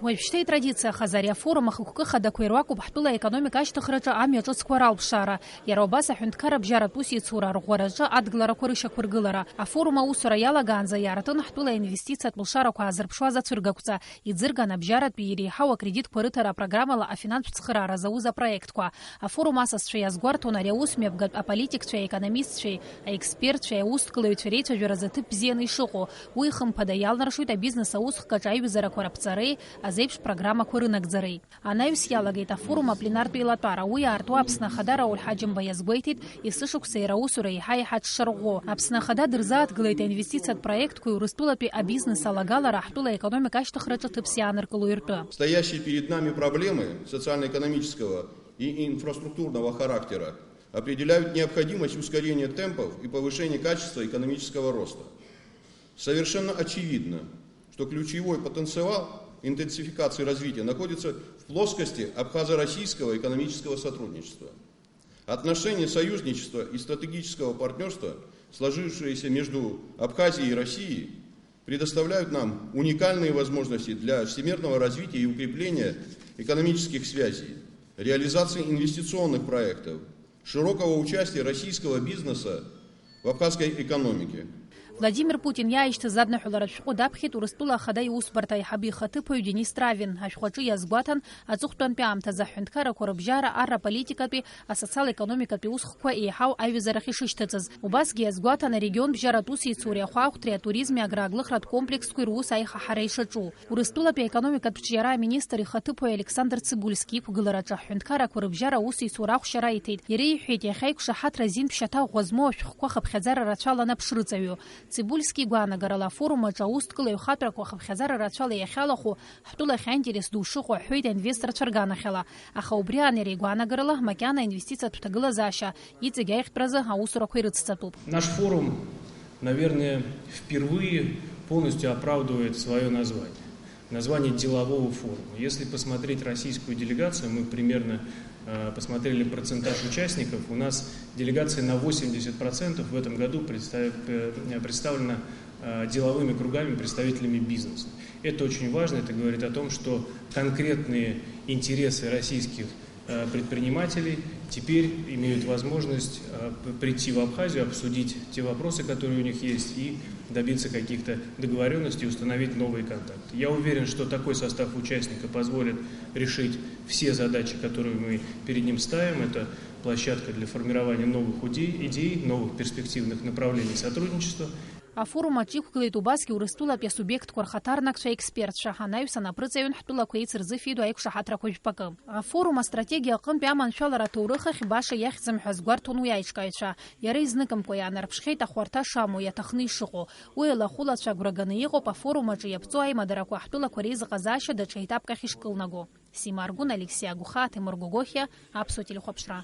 Уажәшьҭа традициа хазари афорум ахықәкы хадақәа ируакуп ҳтәыла аекономика ашьҭыхраҿы амҩа ҿыцқәа ралԥшаара. Иара убас аҳәынҭқарра абжьаратә усеицура арӷәӷәараҿы адгыларақәа рышьақәыргылара. Афорум аусура иалагаанӡа иаартын ҳтәыла аинвестициатә лшарақәа аазырԥшуаз ацәыргақәҵа, иӡырган абжьаратәи иреиҳау акредитқәа рыҭара апрограммала афинантә цхыраара зауз апроектқәа. Афорум асасцәа иазгәарҭон ари аусмҩаԥгатә аполитикцәеи аекономистцәеи аекспертцәеи аусҭгылаҩцәеи реицәажәаразы ҭыԥ бзианы ишыҟоу. Уи хымԥада иалнаршоит абизнес аусхкаҿ аиҩызарақәа раԥҵареи азеиԥш программақәа рынагӡареи. Анаҩс иалагеит афорум апленартә еилатәара. Уи аарту Аԥсны ахада Рауль Ҳаџьымба иазгәеиҭеит есышықәса иара аусура еиҳа-еиҳа дшарӷәӷәо. Аԥсны ахада дырзааҭгылеит аинвестициатә проектқәеи Урыстәылатәи абизнес алагалара ҳтәыла аекономика ашьҭыхраҿы ҭыԥс иааныркыло иртәы. Стоящие перед нами проблемы социально-экономического и инфраструктурного характера определяют необходимость ускорения темпов и повышения качества экономического роста. Совершенно очевидно, что ключевой потенциал интенсификации развития находится в плоскости абхазо-российского экономического сотрудничества. Отношения союзничества и стратегического партнерства, сложившиеся между Абхазией и Россией, предоставляют нам уникальные возможности для всемирного развития и укрепления экономических связей, реализации инвестиционных проектов, широкого участия российского бизнеса в абхазской экономике. Владимир Путин иааишьҭыз аднаҳәалара ашәҟәы даԥхьеит Урыстәыла ахада иусбарҭа аиҳабы ихаҭыԥаҩ Денис Травин. Ашәҟәаҿы иазгәаҭан аҵыхәтәантәи аамҭазы аҳәынҭқаррақәа рыбжьара арраполитикатәи асоциал-економикатәи усхқәа еиҳау аиҩызарахь ишышьҭыҵыз. Убасгьы иазгәаҭан арегион бжьаратә усеицуреи ахәаахәҭреи атуризми аграаглыхратә комплексқәеи рус аихаҳара ишаҿу. Урыстәылатәи аекономикатә ҿиара аминистр ихаҭыԥаҩ Александр Цибульски иқәгылараҿы аҳәынҭқаррақәа рыбжьара аусеицура ахәшьара иҭеит. Иара иҳәеит иахьа иқәшаҳаҭра азин ԥшьаҭаӷәӷәа змоу ашәҟәқәа хыԥхьаӡара рацәаланы аԥшрыҵаҩу. Цибульски гәаанагарала афорум аҿы аусҭгылаҩ хатәрақәа хыԥхьаӡара рацәала иахьалахәу ҳтәылахь аинтерес ду шыҟоу аҳәеит аинвесторцәа рганахьала. Аха убри аанера игәаанагарала макьана аинвестициатә ҭагылазаашьа иҵегь аихтәразы аусурақәа ирыцҵатәуп. Наш форум, наверное, впервые полностью оправдывает свое название. Название делового форума. Если посмотреть российскую делегацию, мы примерно посмотрели процентаж участников, у нас делегация на 80% в этом году представлена деловыми кругами, представителями бизнеса. Это очень важно, это говорит о том, что конкретные интересы российских предпринимателей теперь имеют возможность прийти в Абхазию, обсудить те вопросы, которые у них есть, и добиться каких-то договоренностей, установить новые контакты. Я уверен, что такой состав участников позволит решить все задачи, которые мы перед ним ставим. Это площадка для формирования новых идей, новых перспективных направлений сотрудничества. Афорум аҿы иқәгылеит убасгьы Урыстәылатәи асубиектқәа рхаҭарнакцәа аекспертцәа, анаҩс анаԥрыҵаҩын ҳтәылақәа еицырзыфеидо аиқәшаҳаҭрақәа жәпакы. Афорум астратегиа аҟынтәи аманшәалара аҭоурых ахь баша иахьӡым ҳәа згәарҭон уи аиҿкааҩцәа. Иара изныкымкәа иаанарԥшхьеит ахәарҭа шамоу, иаҭахны ишыҟоу. Уи алахәылацәа агәра ганы иҟоуп афорум аҿы иаԥҵоу аимадарақәа ҳтәылақәа реизыҟазаашьа даҽа етапк ахь ишкылнаго. Сима Аргун, Алексей Агуха, Тимур Гогохиа, Аԥсуа телехәаԥшра.